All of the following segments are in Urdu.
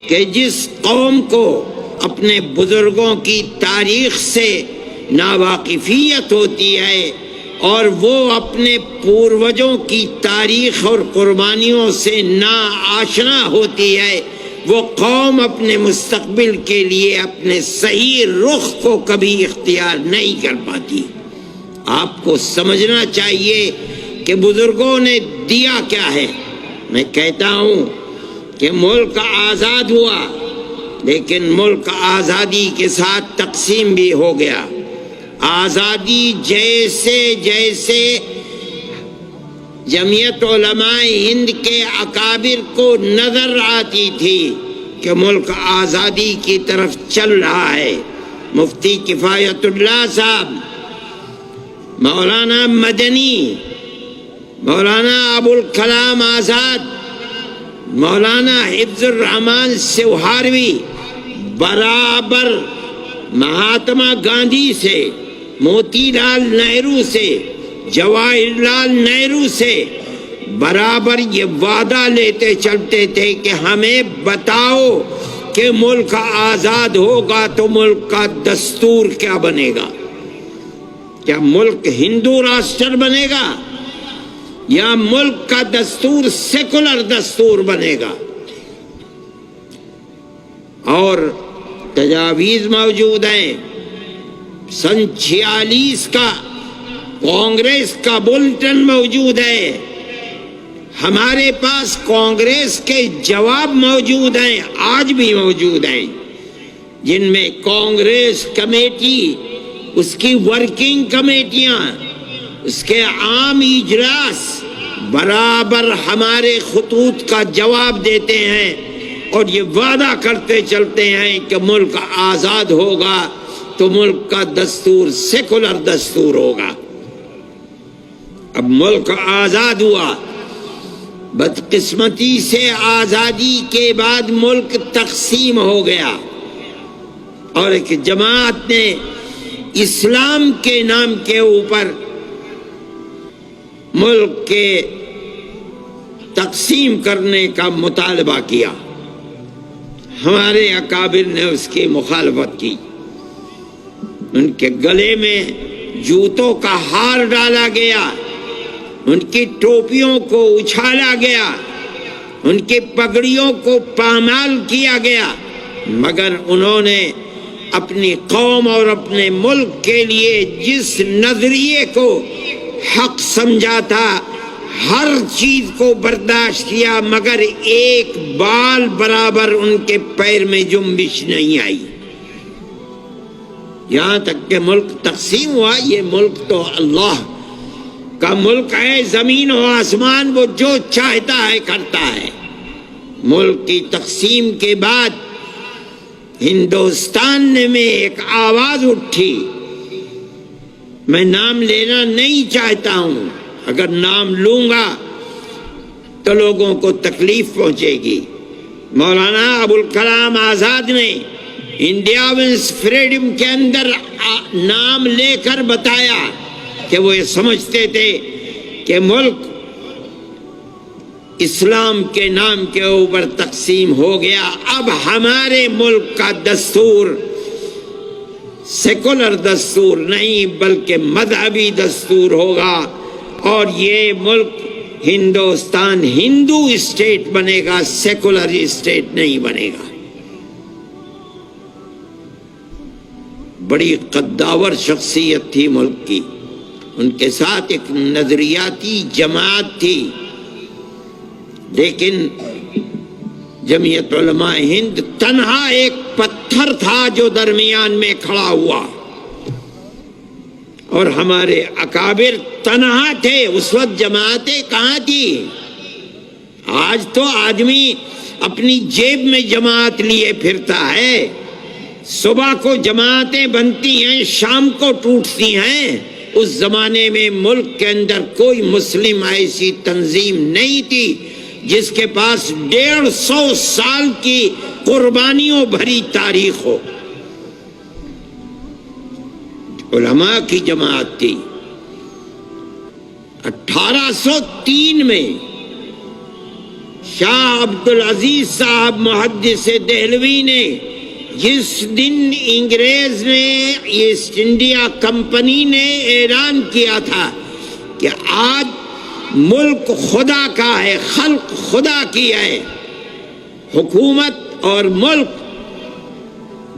کہ جس قوم کو اپنے بزرگوں کی تاریخ سے ناواقفیت ہوتی ہے اور وہ اپنے پوروجوں کی تاریخ اور قربانیوں سے ناآشنا ہوتی ہے، وہ قوم اپنے مستقبل کے لیے اپنے صحیح رخ کو کبھی اختیار نہیں کر پاتی۔ آپ کو سمجھنا چاہیے کہ بزرگوں نے دیا کیا ہے۔ میں کہتا ہوں کہ ملک آزاد ہوا، لیکن ملک آزادی کے ساتھ تقسیم بھی ہو گیا۔ آزادی جیسے جیسے جمعیت علماء ہند کے اکابر کو نظر آتی تھی کہ ملک آزادی کی طرف چل رہا ہے، مفتی کفایت اللہ صاحب، مولانا مدنی، مولانا ابوالکلام آزاد، مولانا حفظ الرحمان سوہاروی برابر مہاتما گاندھی سے، موتی لال نہرو سے، جواہر لال نہرو سے برابر یہ وعدہ لیتے چلتے تھے کہ ہمیں بتاؤ کہ ملک آزاد ہوگا تو ملک کا دستور کیا بنے گا؟ کیا ملک ہندو راشٹر بنے گا یا ملک کا دستور سیکولر دستور بنے گا؟ اور تجاویز موجود ہیں۔ سن 46 کا کانگریس کا بلٹن موجود ہے، ہمارے پاس کانگریس کے جواب موجود ہیں، آج بھی موجود ہیں، جن میں کانگریس کمیٹی، اس کی ورکنگ کمیٹیاں، اس کے عام اجلاس برابر ہمارے خطوط کا جواب دیتے ہیں اور یہ وعدہ کرتے چلتے ہیں کہ ملک آزاد ہوگا تو ملک کا دستور سیکولر دستور ہوگا۔ اب ملک آزاد ہوا، بدقسمتی سے آزادی کے بعد ملک تقسیم ہو گیا اور ایک جماعت نے اسلام کے نام کے اوپر ملک کے تقسیم کرنے کا مطالبہ کیا۔ ہمارے اکابر نے اس کی مخالفت کی، ان کے گلے میں جوتوں کا ہار ڈالا گیا، ان کی ٹوپیوں کو اچھالا گیا، ان کی پگڑیوں کو پامال کیا گیا، مگر انہوں نے اپنی قوم اور اپنے ملک کے لیے جس نظریے کو حق سمجھا تھا ہر چیز کو برداشت کیا، مگر ایک بال برابر ان کے پیر میں جنبش نہیں آئی۔ یہاں تک کہ ملک تقسیم ہوا۔ یہ ملک تو اللہ کا ملک ہے، زمین و آسمان وہ جو چاہتا ہے کرتا ہے۔ ملک کی تقسیم کے بعد ہندوستان میں ایک آواز اٹھی، میں نام لینا نہیں چاہتا ہوں، اگر نام لوں گا تو لوگوں کو تکلیف پہنچے گی۔ مولانا ابوالکلام آزاد نے انڈیا ونس فریڈم کے اندر نام لے کر بتایا کہ وہ یہ سمجھتے تھے کہ ملک اسلام کے نام کے اوپر تقسیم ہو گیا، اب ہمارے ملک کا دستور سیکولر دستور نہیں بلکہ مذہبی دستور ہوگا اور یہ ملک ہندوستان ہندو اسٹیٹ بنے گا، سیکولر اسٹیٹ نہیں بنے گا۔ بڑی قداور شخصیت تھی ملک کی، ان کے ساتھ ایک نظریاتی جماعت تھی، لیکن جمعیت علماء ہند تنہا ایک پتھر تھا جو درمیان میں کھڑا ہوا، اور ہمارے اکابر تنہا تھے۔ اس وقت جماعتیں کہاں تھی؟ آج تو آدمی اپنی جیب میں جماعت لیے پھرتا ہے، صبح کو جماعتیں بنتی ہیں، شام کو ٹوٹتی ہیں۔ اس زمانے میں ملک کے اندر کوئی مسلم ایسی تنظیم نہیں تھی جس کے پاس 150 سال کی قربانیوں بھری تاریخ ہو۔ علماء کی جماعت تھی۔ 1803 میں شاہ عبد العزیز صاحب محدث دہلوی نے جس دن انگریز نے ایسٹ انڈیا کمپنی نے اعلان کیا تھا کہ آج ملک خدا کا ہے، خلق خدا کی ہے، حکومت اور ملک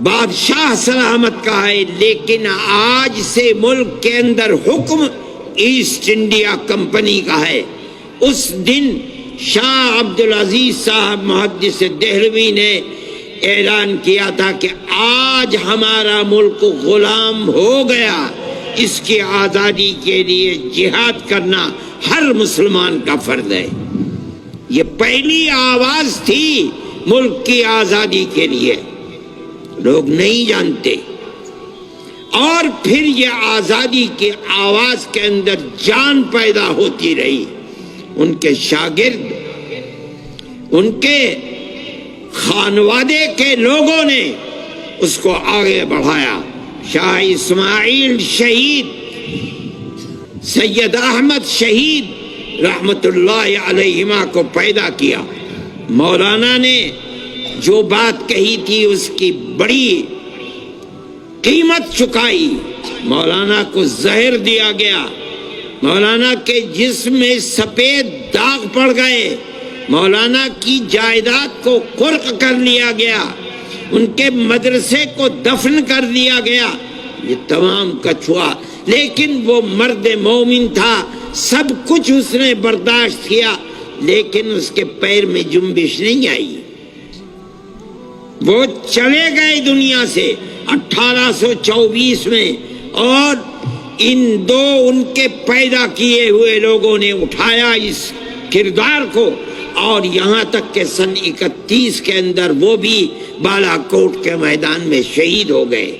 بادشاہ سلامت کا ہے، لیکن آج سے ملک کے اندر حکم ایسٹ انڈیا کمپنی کا ہے، اس دن شاہ عبد العزیز صاحب محدث دہلوی نے اعلان کیا تھا کہ آج ہمارا ملک غلام ہو گیا، اس کی آزادی کے لیے جہاد کرنا ہر مسلمان کا فرض ہے۔ یہ پہلی آواز تھی ملک کی آزادی کے لیے، لوگ نہیں جانتے، اور پھر یہ آزادی کی آواز کے اندر جان پیدا ہوتی رہی۔ ان کے شاگرد، ان کے خانوادے کے لوگوں نے اس کو آگے بڑھایا۔ شاہ اسماعیل شہید، سید احمد شہید رحمت اللہ علیہما کو پیدا کیا۔ مولانا نے جو بات کہی تھی اس کی بڑی قیمت چکائی۔ مولانا کو زہر دیا گیا، مولانا کے جسم میں سفید داغ پڑ گئے، مولانا کی جائیداد کو قرق کر لیا گیا، ان کے مدرسے کو دفن کر دیا گیا۔ یہ تمام کچھ ہوا، لیکن وہ مرد مومن تھا، سب کچھ اس نے برداشت کیا، لیکن اس کے پیر میں جنبش نہیں آئی۔ وہ چلے گئے دنیا سے 1824 میں، اور ان دو ان کے پیدا کیے ہوئے لوگوں نے اٹھایا اس کردار کو، اور یہاں تک کہ سن 31 کے اندر وہ بھی بالا کوٹ کے میدان میں شہید ہو گئے۔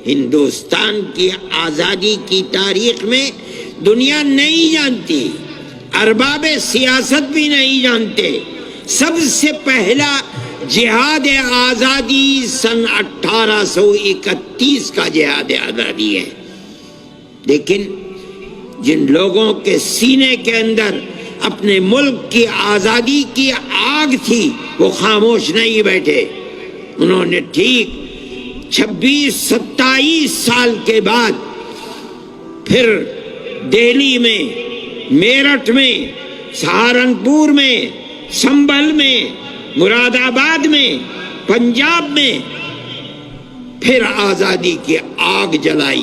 ہندوستان کی آزادی کی تاریخ میں دنیا نہیں جانتی، ارباب سیاست بھی نہیں جانتے، سب سے پہلا جہاد آزادی سن 1831 کا جہاد آزادی ہے۔ لیکن جن لوگوں کے سینے کے اندر اپنے ملک کی آزادی کی آگ تھی وہ خاموش نہیں بیٹھے، انہوں نے ٹھیک 26-27 سال کے بعد پھر دہلی میں، میرٹھ میں، سہارنپور میں، سنبھل میں، مراد آباد میں، پنجاب میں پھر آزادی کی آگ جلائی۔